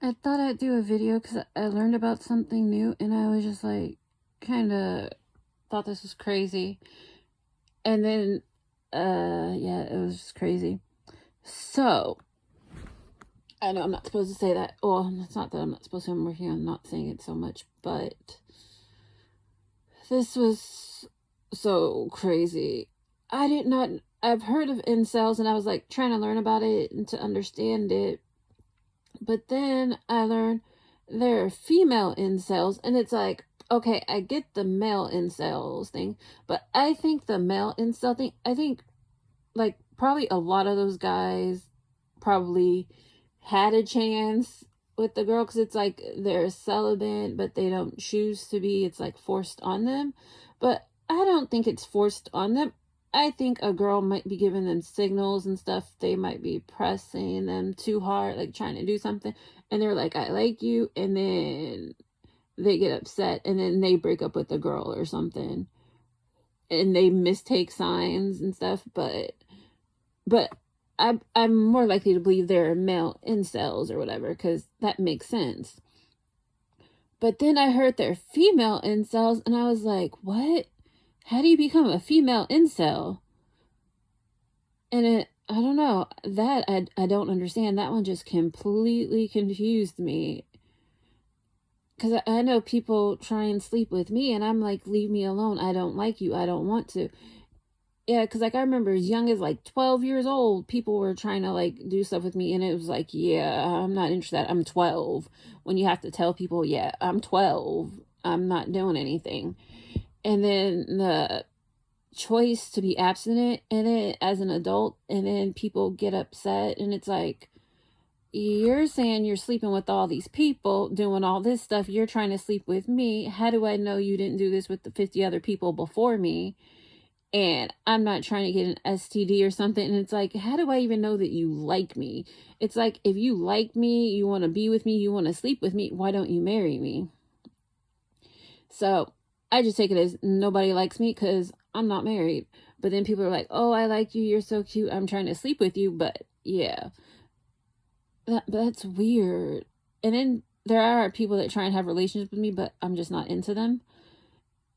I thought I'd do a video because I learned about something new and I was just like, kind of thought this was crazy. And then, yeah, it was just crazy. So, I know I'm not supposed to say that. Well, it's not that I'm not supposed to. I'm working on not saying it so much, but this was so crazy. I did not. I've heard of incels and I was like trying to learn about it and to understand it. But then I learned there are female incels, and it's like, okay, I get the male incels thing, but I think the male incel thing, I think like probably a lot of those guys probably had a chance with the girl because it's like they're celibate, but they don't choose to be. It's like forced on them. But I don't think it's forced on them. I think a girl might be giving them signals and stuff. They might be pressing them too hard, like trying to do something. And they're like, I like you. And then they get upset and then they break up with the girl or something. And they mistake signs and stuff. But I'm more likely to believe they're male incels or whatever, because that makes sense. But then I heard they're female incels, and I was like, what? How do you become a female incel? And I don't know, that I don't understand. That one just completely confused me. Because I know people try and sleep with me, and I'm like, leave me alone. I don't like you. I don't want to. Yeah, because like I remember as young as like 12 years old, people were trying to like do stuff with me, and it was like, yeah, I'm not interested. I'm 12. When you have to tell people, yeah, I'm 12, I'm not doing anything. And then the choice to be abstinent in it as an adult, and then people get upset, and it's like, you're saying you're sleeping with all these people, doing all this stuff. You're trying to sleep with me. How do I know you didn't do this with the 50 other people before me? And I'm not trying to get an STD or something. And it's like, how do I even know that you like me? It's like, if you like me, you want to be with me, you want to sleep with me, why don't you marry me? So I just take it as nobody likes me because I'm not married. But then people are like, oh, I like you, you're so cute, I'm trying to sleep with you. But yeah, that's weird. And then there are people that try and have relationships with me, but I'm just not into them.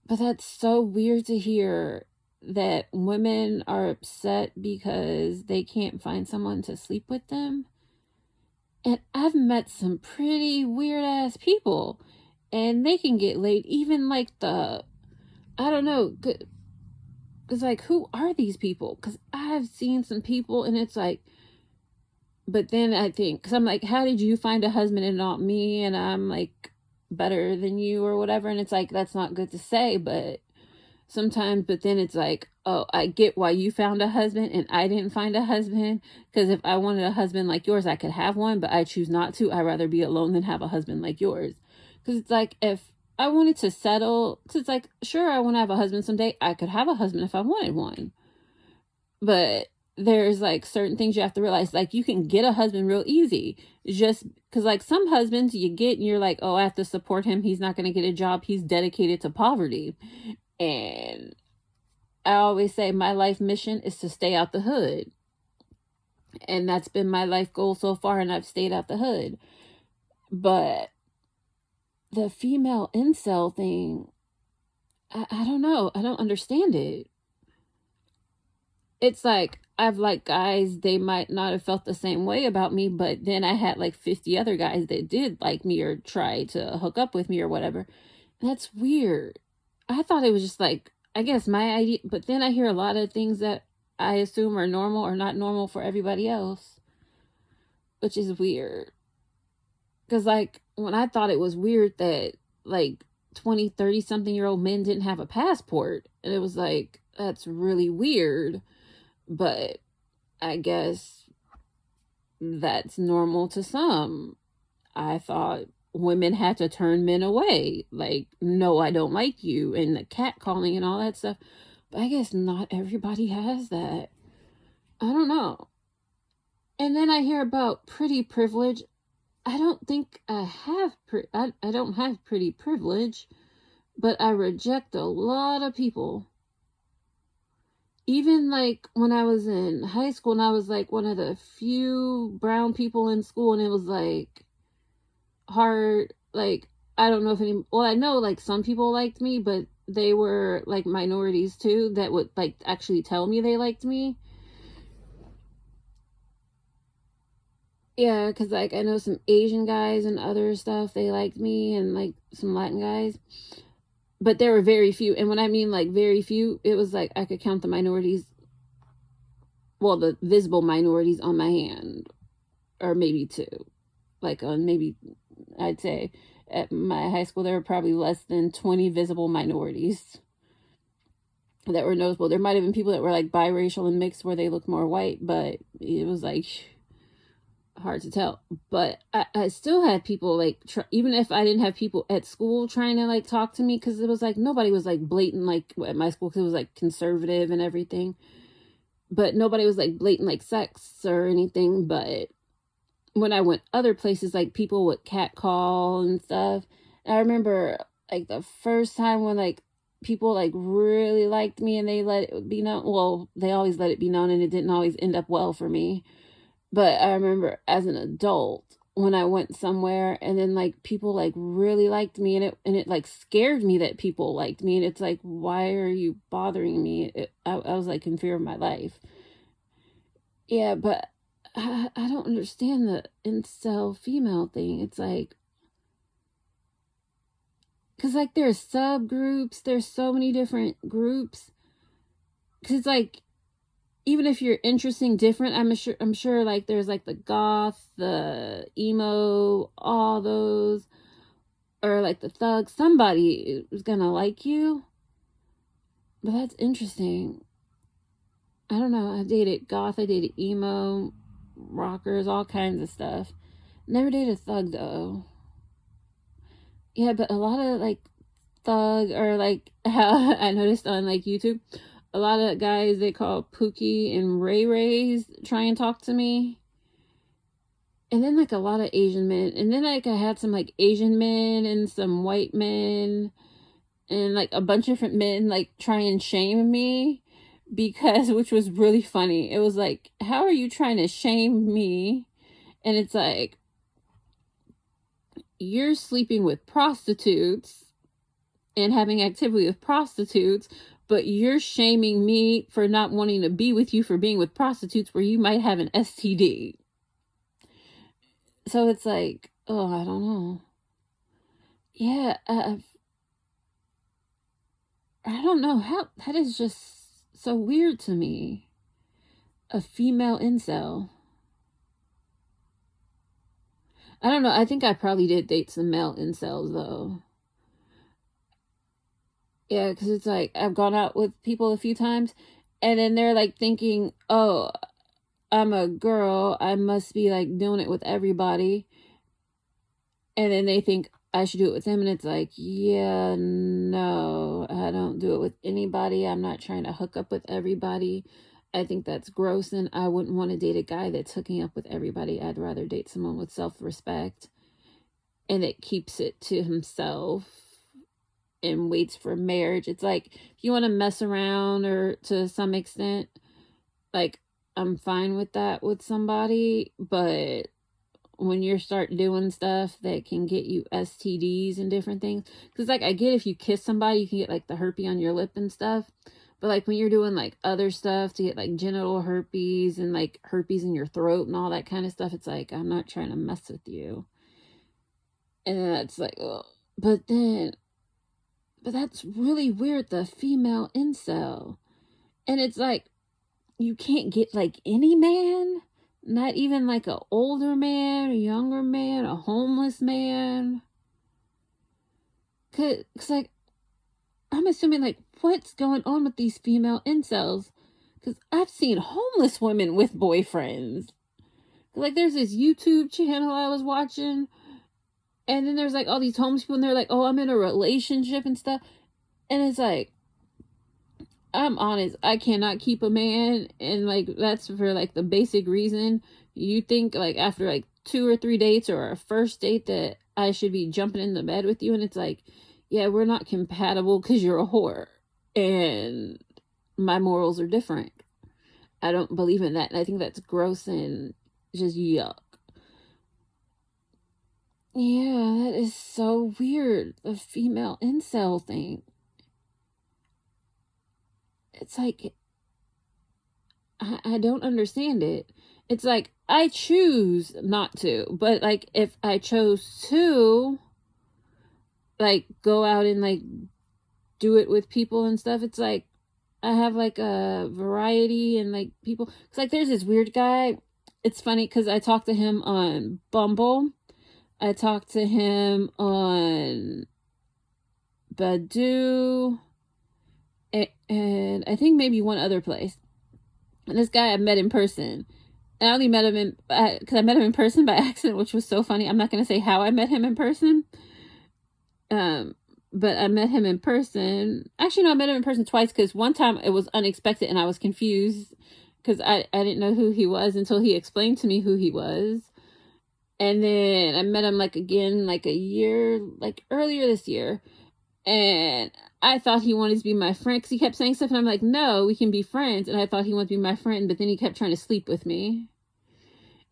But that's so weird to hear, that women are upset because they can't find someone to sleep with them. And I've met some pretty weird ass people, and they can get laid. Even like I don't know, because like, who are these people? Because I've seen some people, and it's like, but then I think, because I'm like, how did you find a husband and not me? And I'm like better than you or whatever. And it's like, that's not good to say, but sometimes. But then it's like, oh, I get why you found a husband and I didn't find a husband, because if I wanted a husband like yours, I could have one, but I choose not to. I'd rather be alone than have a husband like yours. Because it's like, if I wanted to settle, cause it's like, sure, I want to have a husband someday. I could have a husband if I wanted one, but there's like certain things you have to realize. Like, you can get a husband real easy, just because like some husbands you get and you're like, oh, I have to support him, he's not going to get a job, he's dedicated to poverty. And I always say my life mission is to stay out the hood. And that's been my life goal so far, and I've stayed out the hood. But the female incel thing, I don't know. I don't understand it. It's like, I've liked guys, they might not have felt the same way about me, but then I had like 50 other guys that did like me or try to hook up with me or whatever. That's weird. I thought it was just like, I guess my idea, but then I hear a lot of things that I assume are normal or not normal for everybody else, which is weird. Because like, when I thought it was weird that like 20, 30 something year old men didn't have a passport, and it was like, that's really weird. But I guess that's normal to some. I thought women had to turn men away. Like, no, I don't like you, and the catcalling and all that stuff. But I guess not everybody has that. I don't know. And then I hear about pretty privilege. I don't think I have, I don't have pretty privilege, but I reject a lot of people. Even like when I was in high school, and I was like one of the few brown people in school, and it was like, hard, like, I don't know if any, well, I know like some people liked me, but they were like minorities too that would like actually tell me they liked me. Yeah, because like I know some Asian guys and other stuff, they liked me, and like some Latin guys. But there were very few. And when I mean like very few, it was like I could count the minorities, well, the visible minorities on my hand, or maybe two. Like on maybe, I'd say at my high school, there were probably less than 20 visible minorities that were noticeable. There might have been people that were like biracial and mixed where they looked more white, but it was like hard to tell. But I still had people like even if I didn't have people at school trying to like talk to me, because it was like nobody was like blatant like at my school, because it was like conservative and everything, but nobody was like blatant like sex or anything. But when I went other places, like people would catcall and stuff. And I remember like the first time when like people like really liked me and they let it be known, well, they always let it be known, and it didn't always end up well for me. But I remember as an adult when I went somewhere and then like people like really liked me, and it like scared me that people liked me, and it's like, why are you bothering me? I was like in fear of my life. Yeah, but I don't understand the incel female thing. It's like, because like there's subgroups, there's so many different groups. Because it's like, even if you're interesting different, I'm sure like there's like the goth, the emo, all those, or like the thug, somebody is gonna like you. But that's interesting. I don't know. I dated goth, I dated emo, rockers, all kinds of stuff. Never dated a thug though. Yeah, but a lot of like thug, or like how I noticed on like YouTube, a lot of guys they call Pookie and Ray Rays try and talk to me. And then like a lot of Asian men. And then like I had some like Asian men and some white men and like a bunch of different men like try and shame me, because, which was really funny. It was like, how are you trying to shame me? And it's like, you're sleeping with prostitutes and having activity with prostitutes, but you're shaming me for not wanting to be with you for being with prostitutes where you might have an STD. So it's like, oh, I don't know. Yeah, I don't know how, that is just so weird to me. A female incel. I don't know. I think I probably did date some male incels though. Yeah, because it's like I've gone out with people a few times, and then they're like thinking, oh, I'm a girl, I must be like doing it with everybody. And then they think I should do it with them, and it's like, yeah, no, I don't do it with anybody. I'm not trying to hook up with everybody. I think that's gross, and I wouldn't want to date a guy that's hooking up with everybody. I'd rather date someone with self-respect and that keeps it to himself and waits for marriage. It's like, if you want to mess around or to some extent, like, I'm fine with that with somebody, but when you start doing stuff that can get you STDs and different things, because like I get if you kiss somebody, you can get like the herpes on your lip and stuff, but like when you're doing like other stuff to get like genital herpes and like herpes in your throat and all that kind of stuff, it's like, I'm not trying to mess with you. And that's like, oh. But that's really weird, the female incel. And it's like, you can't get like any man, not even like a older man, a younger man, a homeless man. Cause like, I'm assuming like, what's going on with these female incels? Because I've seen homeless women with boyfriends. Like, there's this YouTube channel I was watching, and then there's like all these homeless people, and they're like, oh, I'm in a relationship and stuff. And it's like, I'm honest, I cannot keep a man, and like that's for like the basic reason. You think like after like 2 or 3 dates or a first date that I should be jumping in the bed with you, and it's like, yeah, we're not compatible because you're a whore and my morals are different. I don't believe in that, and I think that's gross and just yuck. Yeah, that is so weird. The female incel thing. It's like, I don't understand it. It's like, I choose not to, but like, if I chose to, like, go out and like do it with people and stuff, it's like, I have like a variety and like people. It's like, there's this weird guy. It's funny because I talked to him on Bumble. I talked to him on Badoo, and I think maybe one other place. And this guy I met in person. And I only met him because I met him in person by accident, which was so funny. I'm not going to say how I met him in person. But I met him in person. Actually, no, I met him in person twice because one time it was unexpected and I was confused because I didn't know who he was until he explained to me who he was. And then I met him like again, like a year, like earlier this year. And I thought he wanted to be my friend because he kept saying stuff. And I'm like, no, we can be friends. And I thought he wanted to be my friend. But then he kept trying to sleep with me.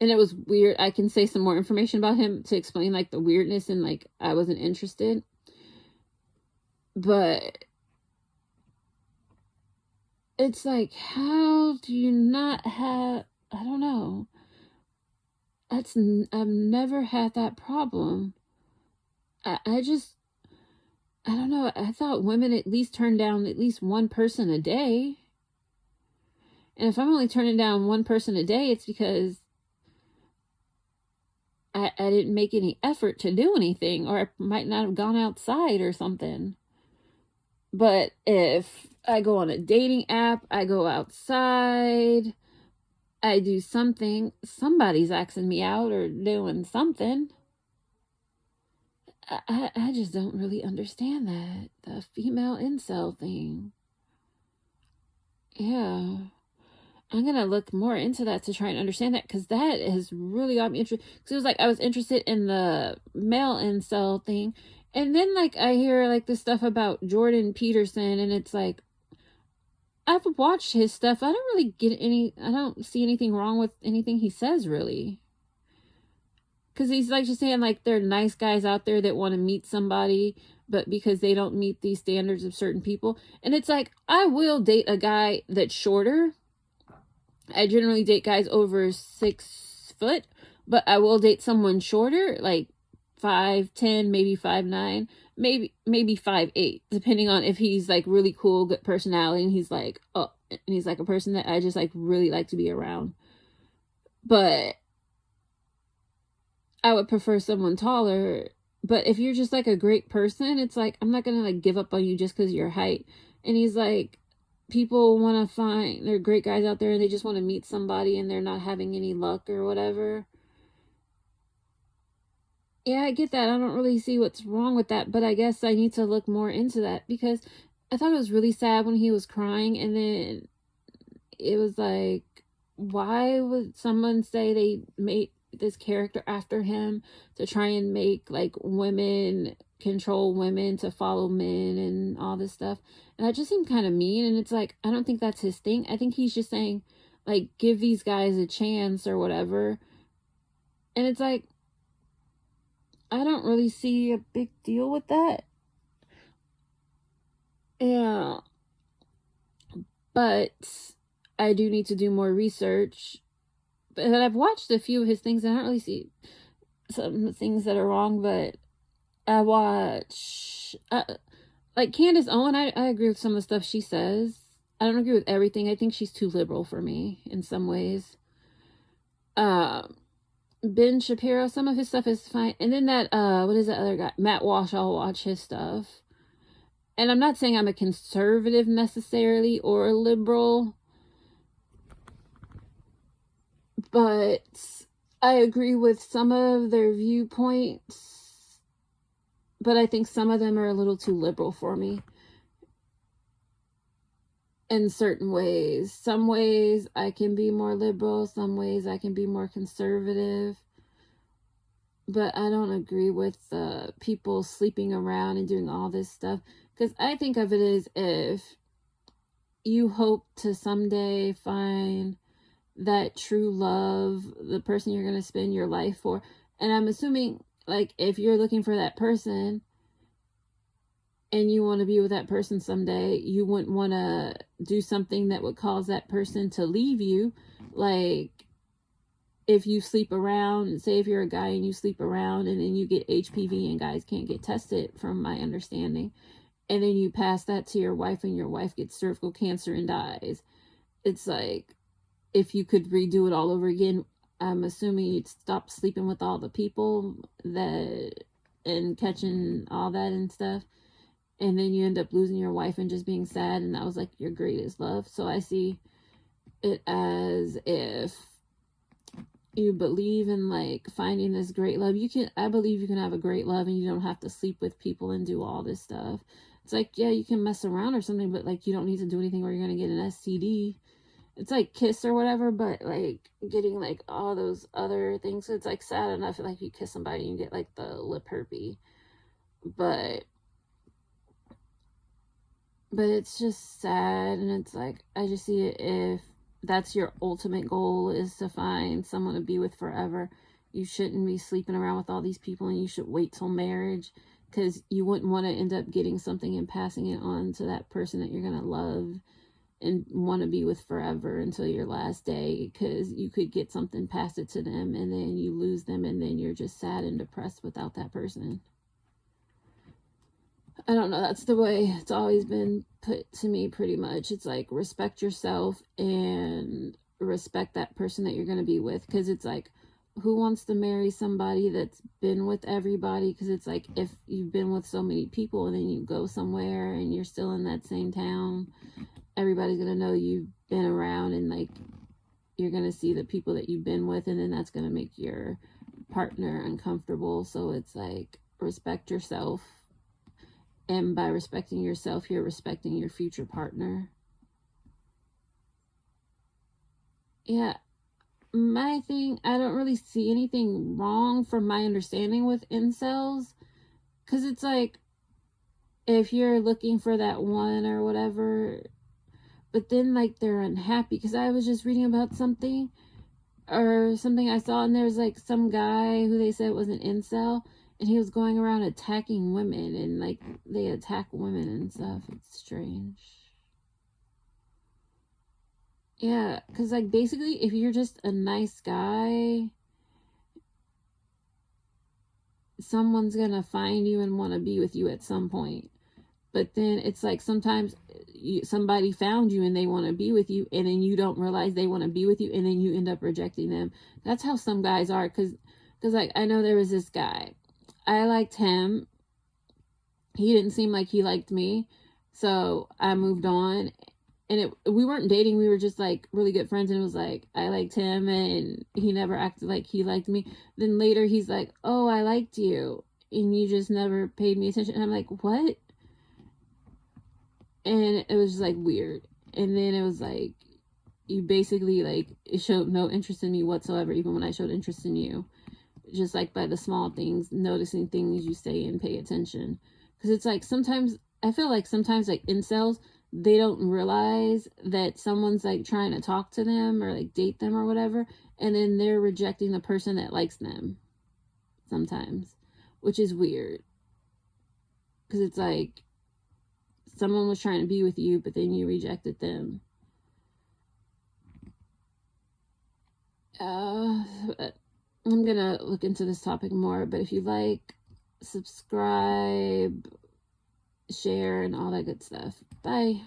And it was weird. I can say some more information about him to explain like the weirdness and like I wasn't interested. But it's like, how do you not have, I don't know. I've never had that problem. I don't know. I thought women at least turn down at least one person a day. And if I'm only turning down one person a day, it's because I didn't make any effort to do anything, or I might not have gone outside or something. But if I go on a dating app, I go outside, I do something, somebody's asking me out or doing something. I just don't really understand that. The female incel thing. Yeah. I'm going to look more into that to try and understand that because that has really got me interested. Because it was like I was interested in the male incel thing. And then like I hear like this stuff about Jordan Peterson and it's like, I've watched his stuff. I don't see anything wrong with anything he says really. Because he's like just saying like there are nice guys out there that want to meet somebody, but because they don't meet these standards of certain people. And it's like, I will date a guy that's shorter. I generally date guys over 6 foot, but I will date someone shorter, like 5'10", maybe 5'9", maybe 5'8", depending on if he's like really cool, good personality, and he's like, oh, and he's like a person that I just like really like to be around. But I would prefer someone taller. But if you're just like a great person, it's like, I'm not gonna like give up on you just because of your height. And he's like, people want to find, they're great guys out there and they just want to meet somebody and they're not having any luck or whatever. Yeah, I get that. I don't really see what's wrong with that, but I guess I need to look more into that because I thought it was really sad when he was crying and then it was like, why would someone say they made this character after him to try and make like women control women to follow men and all this stuff? And that just seemed kind of mean. And it's like, I don't think that's his thing. I think he's just saying like, give these guys a chance or whatever. And it's like, I don't really see a big deal with that. Yeah. But I do need to do more research. But I've watched a few of his things and I don't really see some things that are wrong, but I watch like Candace Owens. I agree with some of the stuff she says. I don't agree with everything. I think she's too liberal for me in some ways. Ben Shapiro, some of his stuff is fine. And then that what is that other guy? Matt Walsh, I'll watch his stuff. And I'm not saying I'm a conservative necessarily or a liberal, but I agree with some of their viewpoints, but I think some of them are a little too liberal for me in certain ways. Some ways I can be more liberal, some ways I can be more conservative, but I don't agree with people sleeping around and doing all this stuff, because I think of it as if you hope to someday find that true love, the person you're going to spend your life for. And I'm assuming like, if you're looking for that person and you want to be with that person someday, you wouldn't want to do something that would cause that person to leave you. Like, if you sleep around, say if you're a guy and you sleep around and then you get HPV, and guys can't get tested from my understanding, and then you pass that to your wife and your wife gets cervical cancer and dies. It's like, if you could redo it all over again, I'm assuming you'd stop sleeping with all the people that and catching all that and stuff. And then you end up losing your wife and just being sad, and that was like your greatest love. So I see it as, if you believe in like finding this great love, I believe you can have a great love and you don't have to sleep with people and do all this stuff. It's like, yeah, you can mess around or something, but like, you don't need to do anything where you're going to get an STD. It's like kiss or whatever, but like getting like all those other things, it's like sad enough. Like, you kiss somebody and you get like the lip herpes, but it's just sad. And it's like, I just see it, if that's your ultimate goal, is to find someone to be with forever, you shouldn't be sleeping around with all these people, and you should wait till marriage, because you wouldn't want to end up getting something and passing it on to that person that you're going to love and want to be with forever until your last day, because you could get something, pass it to them, and then you lose them, and then you're just sad and depressed without that person. I don't know, that's the way it's always been put to me, pretty much. It's like, respect yourself and respect that person that you're going to be with, because it's like, who wants to marry somebody that's been with everybody? Because it's like, if you've been with so many people and then you go somewhere and you're still in that same town, everybody's going to know you've been around, and like, you're going to see the people that you've been with, and then that's going to make your partner uncomfortable. So it's like, respect yourself, and by respecting yourself, you're respecting your future partner. Yeah, my thing, I don't really see anything wrong from my understanding with incels, because it's like, if you're looking for that one or whatever, but then like they're unhappy, because I was just reading about something I saw, and there's like some guy who they said was an incel, and he was going around attacking women, and like, they attack women and stuff. It's strange. Yeah, because like, basically, if you're just a nice guy, someone's gonna find you and want to be with you at some point. But then it's like, sometimes somebody found you and they want to be with you, and then you don't realize they want to be with you, and then you end up rejecting them. That's how some guys are. Because like, I know there was this guy, I liked him, he didn't seem like he liked me, so I moved on. And we weren't dating, we were just like really good friends, and it was like, I liked him and he never acted like he liked me. Then later he's like, oh, I liked you and you just never paid me attention. And I'm like, what? And it was just like weird. And then it was like, you basically like, it showed no interest in me whatsoever, even when I showed interest in you. Just like, by the small things, noticing things you say and pay attention. Because it's like, sometimes I feel like sometimes like incels, they don't realize that someone's like trying to talk to them or like date them or whatever, and then they're rejecting the person that likes them sometimes, which is weird. Because it's like, someone was trying to be with you, but then you rejected them. I'm gonna look into this topic more, but if you like, subscribe, share, and all that good stuff. Bye.